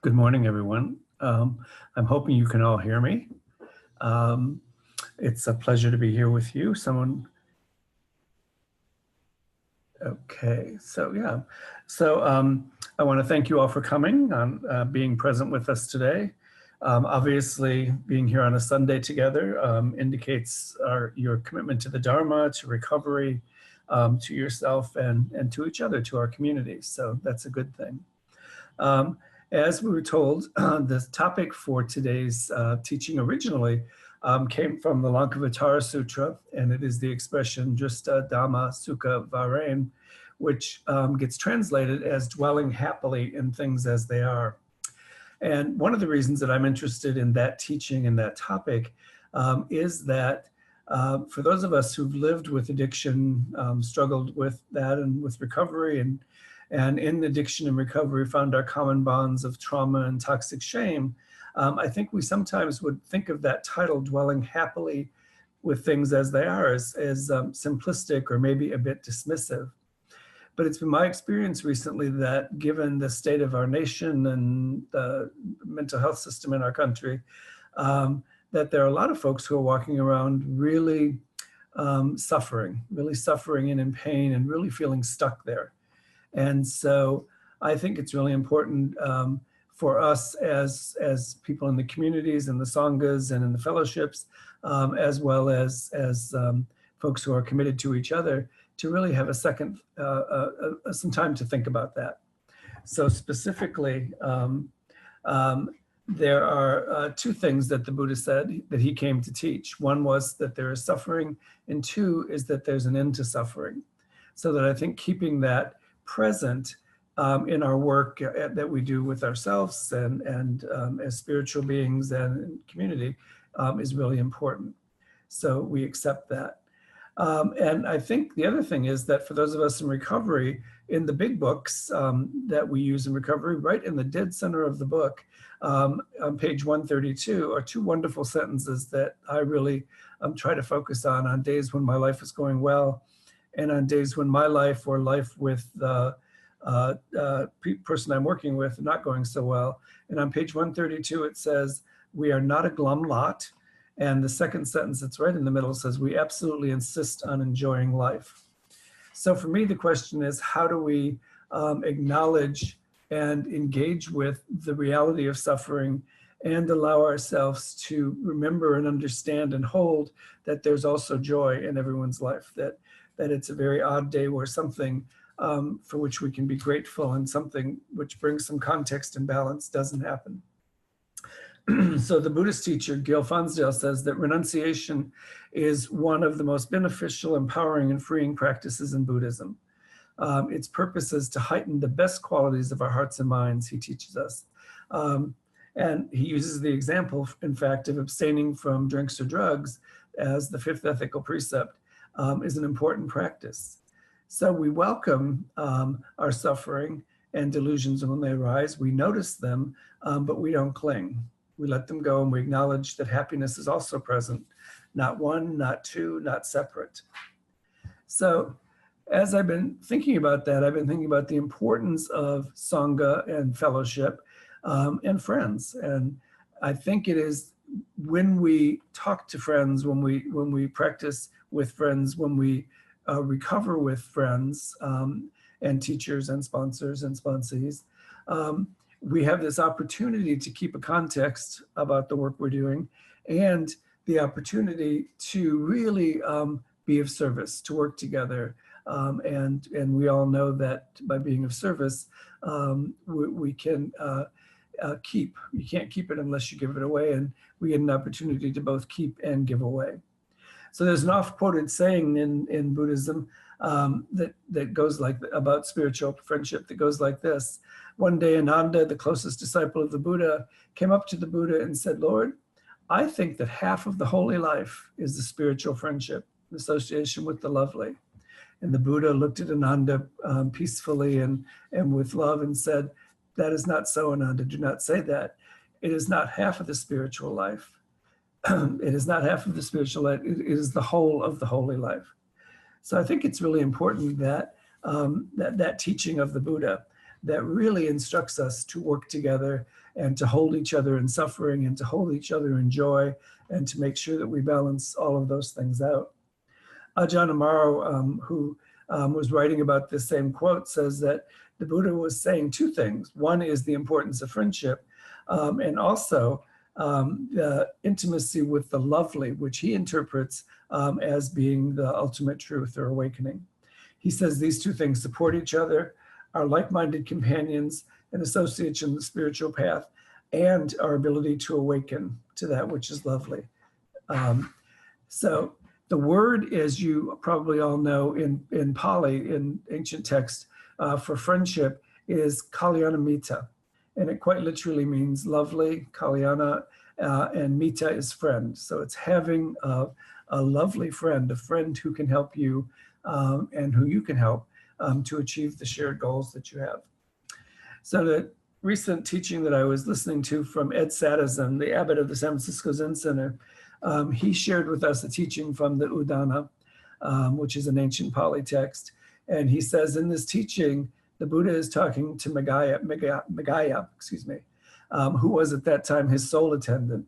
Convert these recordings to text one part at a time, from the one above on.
Good morning, everyone. I'm hoping you can all hear me. It's a pleasure to be here with you. Okay, so yeah. So I want to thank you all for coming, being present with us today. Obviously, being here on a Sunday together indicates your commitment to the Dharma, to recovery, to yourself, and to each other, to our communities. So that's a good thing. As we were told, the topic for today's teaching originally came from the Lankavatara Sutra, and it is the expression Drishta, Dhamma, Sukha, Viharin, which gets translated as dwelling happily in things as they are. And one of the reasons that I'm interested in that teaching and that topic is that for those of us who've lived with addiction, struggled with that and with recovery, and in addiction and recovery found our common bonds of trauma and toxic shame, I think we sometimes would think of that title, dwelling happily with things as they are, as simplistic or maybe a bit dismissive. But it's been my experience recently that given the state of our nation and the mental health system in our country, that there are a lot of folks who are walking around really suffering and in pain and really feeling stuck there. And so I think it's really important for us as people in the communities and the sanghas and in the fellowships, as well as folks who are committed to each other, to really have some time to think about that. So specifically, there are two things that the Buddha said that he came to teach. One was that there is suffering, and two is that there's an end to suffering. So that I think keeping that present in our work that we do with ourselves and as spiritual beings and in community is really important. So we accept that. And I think the other thing is that for those of us in recovery, in the big books that we use in recovery, right in the dead center of the book, on page 132 are two wonderful sentences that I really try to focus on days when my life is going well, and on days when my life or life with the person I'm working with not going so well. And on page 132, it says, "We are not a glum lot." And the second sentence that's right in the middle says, "We absolutely insist on enjoying life." So for me, the question is, how do we acknowledge and engage with the reality of suffering and allow ourselves to remember and understand and hold that there's also joy in everyone's life, that it's a very odd day where something for which we can be grateful and something which brings some context and balance doesn't happen. So the Buddhist teacher, Gil Fronsdal, says that renunciation is one of the most beneficial, empowering, and freeing practices in Buddhism. Its purpose is to heighten the best qualities of our hearts and minds, he teaches us. And he uses the example, in fact, of abstaining from drinks or drugs as the fifth ethical precept is an important practice. So we welcome our suffering and delusions when they arise. We notice them, but we don't cling. We let them go, and we acknowledge that happiness is also present, not one, not two, not separate. So as I've been thinking about that, I've been thinking about the importance of sangha and fellowship and friends. And I think it is when we talk to friends, when we practice with friends, when we recover with friends and teachers and sponsors and sponsees, we have this opportunity to keep a context about the work we're doing and the opportunity to really be of service, to work together. And we all know that by being of service, we can keep. You can't keep it unless you give it away, and we get an opportunity to both keep and give away. So there's an oft-quoted saying in Buddhism that goes like, about spiritual friendship, that goes like this. One day Ananda, the closest disciple of the Buddha, came up to the Buddha and said, "Lord, I think that half of the holy life is the spiritual friendship, the association with the lovely." And the Buddha looked at Ananda peacefully and with love and said, "That is not so, Ananda. Do not say that. It is not half of the spiritual life. It is not half of the spiritual life. It is the whole of the holy life." So I think it's really important that that teaching of the Buddha, that really instructs us to work together and to hold each other in suffering and to hold each other in joy and to make sure that we balance all of those things out. Ajahn Amaro, who was writing about this same quote, says that the Buddha was saying two things. One is the importance of friendship, and also the intimacy with the lovely, which he interprets as being the ultimate truth or awakening. He says these two things support each other, are like-minded companions and associates in the spiritual path, and our ability to awaken to that which is lovely. So the word, as you probably all know in Pali, in ancient text, for friendship is kalyanamita. And it quite literally means lovely, kalyana, and mita is friend. So it's having a lovely friend, a friend who can help you and who you can help to achieve the shared goals that you have. So the recent teaching that I was listening to from Ed Sadazan, the abbot of the San Francisco Zen Center, he shared with us a teaching from the Udana, which is an ancient Pali text. And he says in this teaching, the Buddha is talking to Magaya, who was at that time his soul attendant.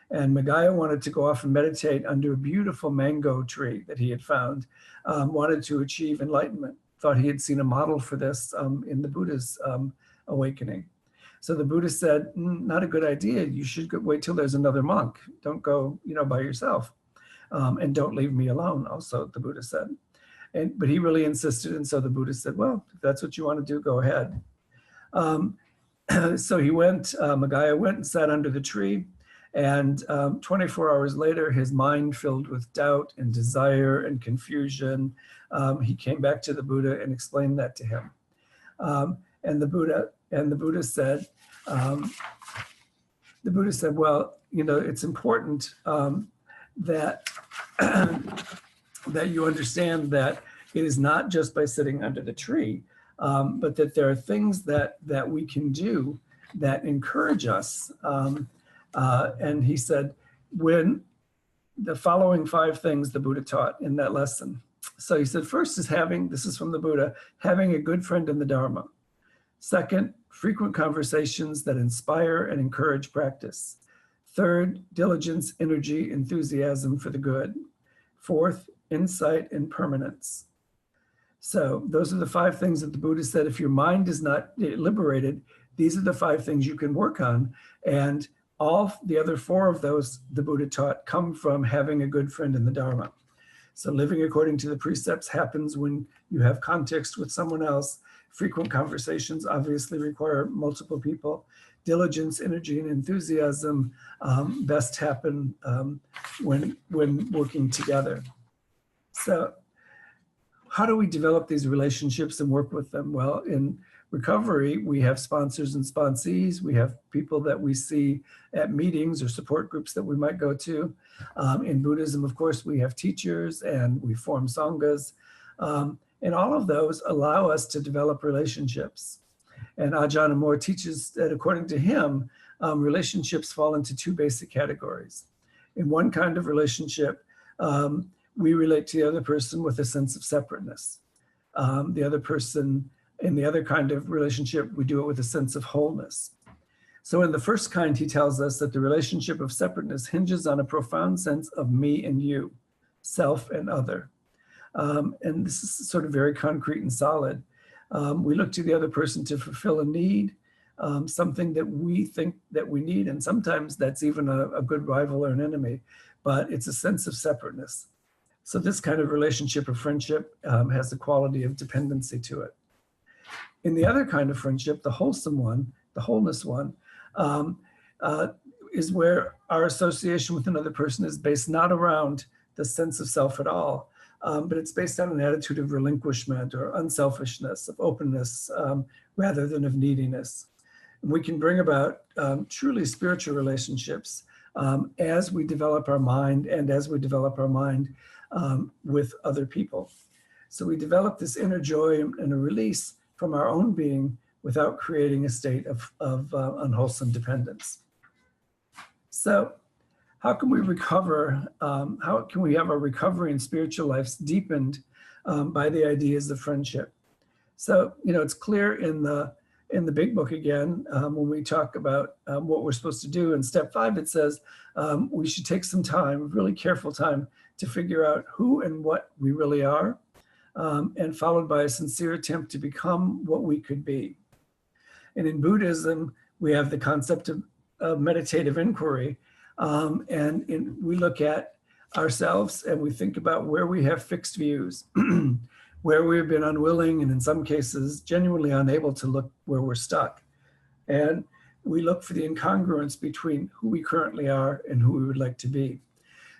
And Magaya wanted to go off and meditate under a beautiful mango tree that he had found, wanted to achieve enlightenment, thought he had seen a model for this in the Buddha's awakening. So the Buddha said, not a good idea. You should wait till there's another monk. Don't go, by yourself. And don't leave me alone, also, the Buddha said. But he really insisted. And so the Buddha said, well, if that's what you want to do, go ahead. So he went, Magaya went and sat under the tree. And 24 hours later, his mind filled with doubt and desire and confusion. He came back to the Buddha and explained that to him. And the Buddha said, well, it's important that that you understand that it is not just by sitting under the tree, but that there are things that we can do that encourage us. And he said, when the following 5 things the Buddha taught in that lesson. So he said, first is this is from the Buddha, having a good friend in the Dharma. Second, frequent conversations that inspire and encourage practice. Third, diligence, energy, enthusiasm for the good. Fourth, insight and permanence. So those are the 5 things that the Buddha said, if your mind is not liberated, these are the 5 things you can work on. And all the other 4 of those the Buddha taught come from having a good friend in the Dharma. So living according to the precepts happens when you have context with someone else. Frequent conversations obviously require multiple people. Diligence, energy, and enthusiasm best happen when working together. So how do we develop these relationships and work with them? Well, in recovery, we have sponsors and sponsees. We have people that we see at meetings or support groups that we might go to. In Buddhism, of course, we have teachers and we form sanghas. And all of those allow us to develop relationships. And Ajahn Amaro teaches that according to him, relationships fall into 2 basic categories. In one kind of relationship, we relate to the other person with a sense of separateness. The other person, in the other kind of relationship, we do it with a sense of wholeness. So in the first kind, he tells us that the relationship of separateness hinges on a profound sense of me and you, self and other. And this is sort of very concrete and solid. We look to the other person to fulfill a need, something that we think that we need, and sometimes that's even a good rival or an enemy, but it's a sense of separateness. So this kind of relationship or friendship has the quality of dependency to it. In the other kind of friendship, the wholesome one, the wholeness one, is where our association with another person is based not around the sense of self at all, but it's based on an attitude of relinquishment or unselfishness, of openness, rather than of neediness. And we can bring about truly spiritual relationships as we develop our mind and as we develop our mind with other people. So we develop this inner joy and a release from our own being without creating a state of unwholesome dependence. So how can we recover? How can we have our recovery in spiritual lives deepened by the ideas of friendship? So, it's clear in the in the big book again, when we talk about what we're supposed to do in step 5, it says we should take some time, really careful time, to figure out who and what we really are, and followed by a sincere attempt to become what we could be. And in Buddhism, we have the concept of meditative inquiry, we look at ourselves and we think about where we have fixed views, where we've been unwilling and in some cases genuinely unable to look where we're stuck. And we look for the incongruence between who we currently are and who we would like to be.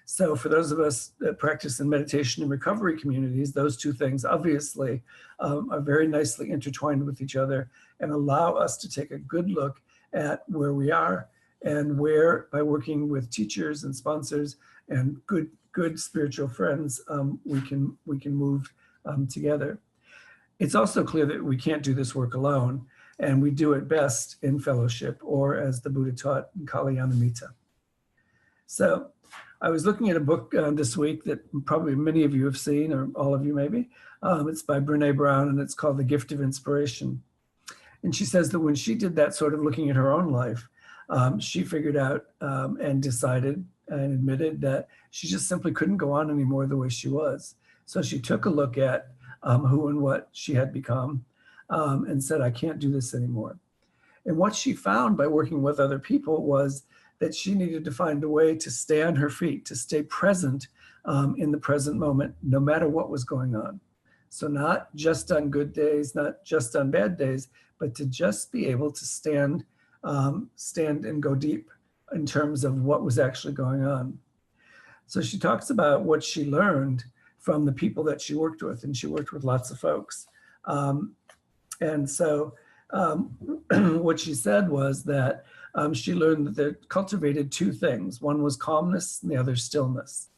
So for those of us that practice in meditation and recovery communities, those two things obviously are very nicely intertwined with each other and allow us to take a good look at where we are and where, by working with teachers and sponsors and good spiritual friends, we can move together. It's also clear that we can't do this work alone, and we do it best in fellowship, or as the Buddha taught, in Kalyanamitta. So I was looking at a book this week that probably many of you have seen, or all of you maybe. It's by Brene Brown, and it's called The Gift of Inspiration. And she says that when she did that sort of looking at her own life, she figured out and decided and admitted that she just simply couldn't go on anymore the way she was. So she took a look at who and what she had become and said, I can't do this anymore. And what she found by working with other people was that she needed to find a way to stay on her feet, to stay present in the present moment, no matter what was going on. So not just on good days, not just on bad days, but to just be able to stand and go deep in terms of what was actually going on. So she talks about what she learned from the people that she worked with, and she worked with lots of folks. And so what she said was that she learned that they cultivated two things. One was calmness and the other stillness,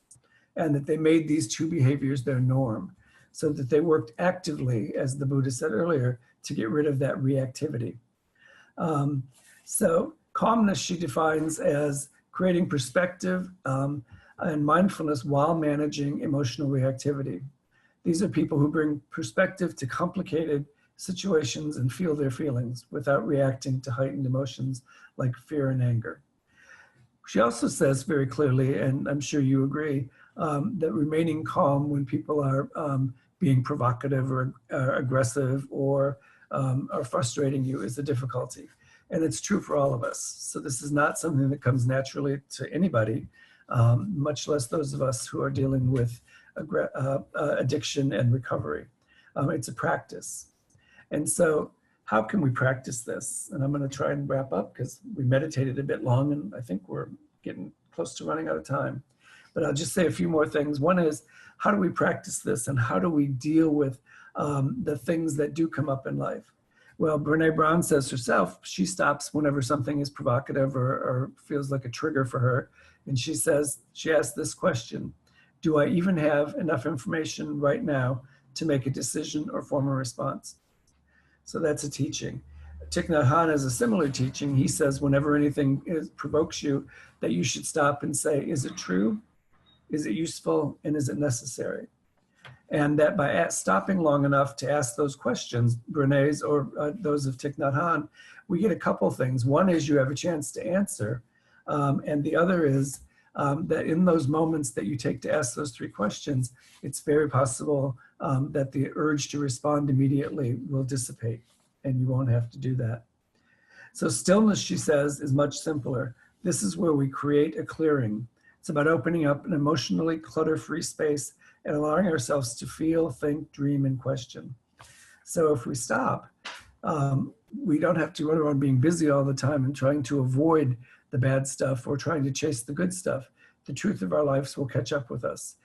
and that they made these two behaviors their norm, so that they worked actively, as the Buddha said earlier, to get rid of that reactivity. So calmness she defines as creating perspective and mindfulness while managing emotional reactivity. These are people who bring perspective to complicated situations and feel their feelings without reacting to heightened emotions like fear and anger. She also says very clearly, and I'm sure you agree, that remaining calm when people are being provocative or aggressive or are frustrating you is a difficulty. And it's true for all of us. So this is not something that comes naturally to anybody, much less those of us who are dealing with addiction and recovery. It's a practice. And so how can we practice this? And I'm going to try and wrap up because we meditated a bit long and I think we're getting close to running out of time. But I'll just say a few more things. One is, how do we practice this and how do we deal with the things that do come up in life? Well, Brene Brown says herself, she stops whenever something is provocative or feels like a trigger for her. And she says, she asks this question: do I even have enough information right now to make a decision or form a response? So that's a teaching. Thich Nhat Hanh has a similar teaching. He says whenever anything provokes you, that you should stop and say, is it true? Is it useful? And is it necessary? And that by stopping long enough to ask those questions, Brene's or those of Thich Nhat Hanh, we get a couple things. One is you have a chance to answer. And the other is that in those moments that you take to ask those three questions, it's very possible that the urge to respond immediately will dissipate and you won't have to do that. So stillness, she says, is much simpler. This is where we create a clearing. It's about opening up an emotionally clutter-free space and allowing ourselves to feel, think, dream, and question. So if we stop, we don't have to run around being busy all the time and trying to avoid the bad stuff or trying to chase the good stuff. The truth of our lives will catch up with us.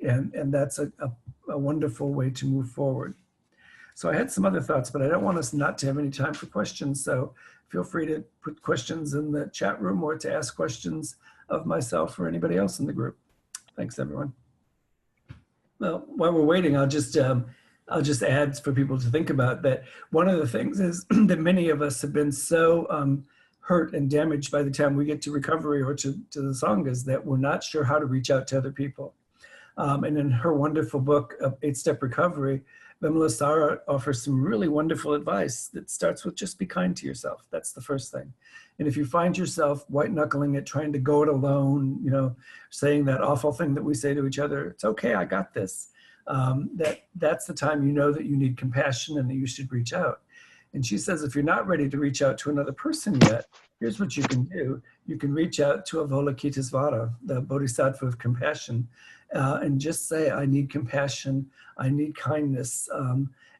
And that's a wonderful way to move forward. So I had some other thoughts, but I don't want us not to have any time for questions. So feel free to put questions in the chat room or to ask questions of myself or anybody else in the group. Thanks, everyone. Well, while we're waiting, I'll just add for people to think about that. One of the things is that many of us have been so hurt and damaged by the time we get to recovery or to the sanghas that we're not sure how to reach out to other people. And in her wonderful book, 8-Step Recovery, Vimalasara offers some really wonderful advice that starts with just be kind to yourself. That's the first thing. And if you find yourself white knuckling it, trying to go it alone, you know, saying that awful thing that we say to each other, it's okay, I got this. That's the time you know that you need compassion and that you should reach out. And she says, if you're not ready to reach out to another person yet, here's what you can do. You can reach out to Avalokitesvara, the Bodhisattva of compassion, and just say, I need compassion, I need kindness,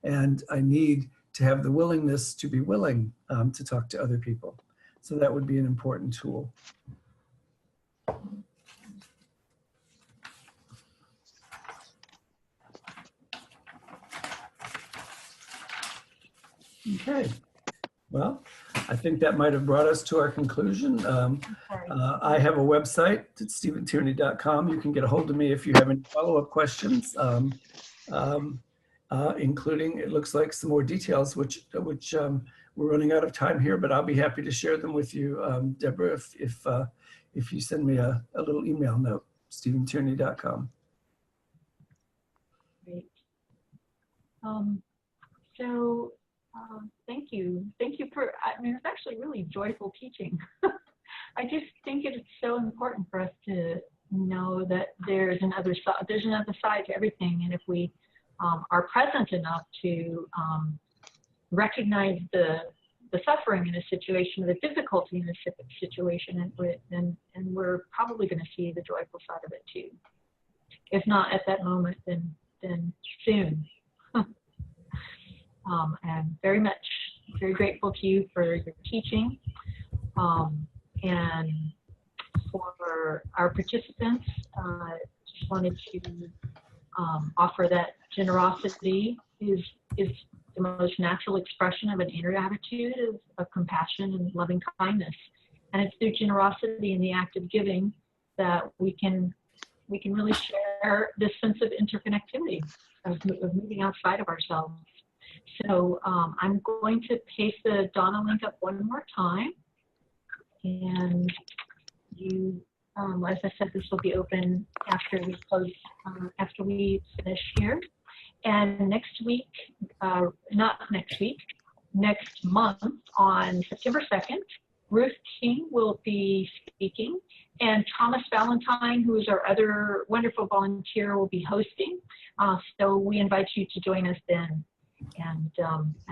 and I need to have the willingness to be willing to talk to other people. So that would be an important tool. Okay, well, I think that might have brought us to our conclusion. I have a website, it's stephentierney.com. You can get a hold of me if you have any follow-up questions, including, it looks like, some more details, which we're running out of time here, but I'll be happy to share them with you, Deborah, if you send me a little email note, stephentierney.com. Great. Thank you. Thank you for, I mean, it's actually really joyful teaching. I just think it's so important for us to know that there's another side to everything. And if we are present enough to recognize the suffering in a situation, the difficulty in a situation, and we're probably going to see the joyful side of it too. If not at that moment, then soon. I'm very grateful to you for your teaching, and for our participants. Just wanted to offer that generosity is the most natural expression of an inner attitude of compassion and loving kindness, and it's through generosity in the act of giving that we can really share this sense of interconnectivity, of moving outside of ourselves. So I'm going to paste the Donna link up one more time. And you, as I said, this will be open after we close, after we finish here. And next week, next month on September 2nd, Ruth King will be speaking, and Thomas Valentine, who is our other wonderful volunteer, will be hosting. So we invite you to join us then. And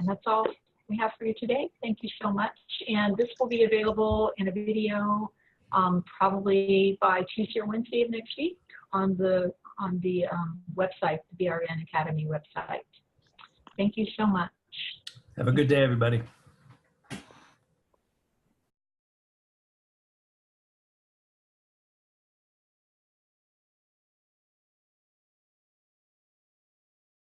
that's all we have for you today. Thank you so much. And this will be available in a video probably by Tuesday or Wednesday of next week on the website, the BRN Academy website. Thank you so much. Have a good day, everybody.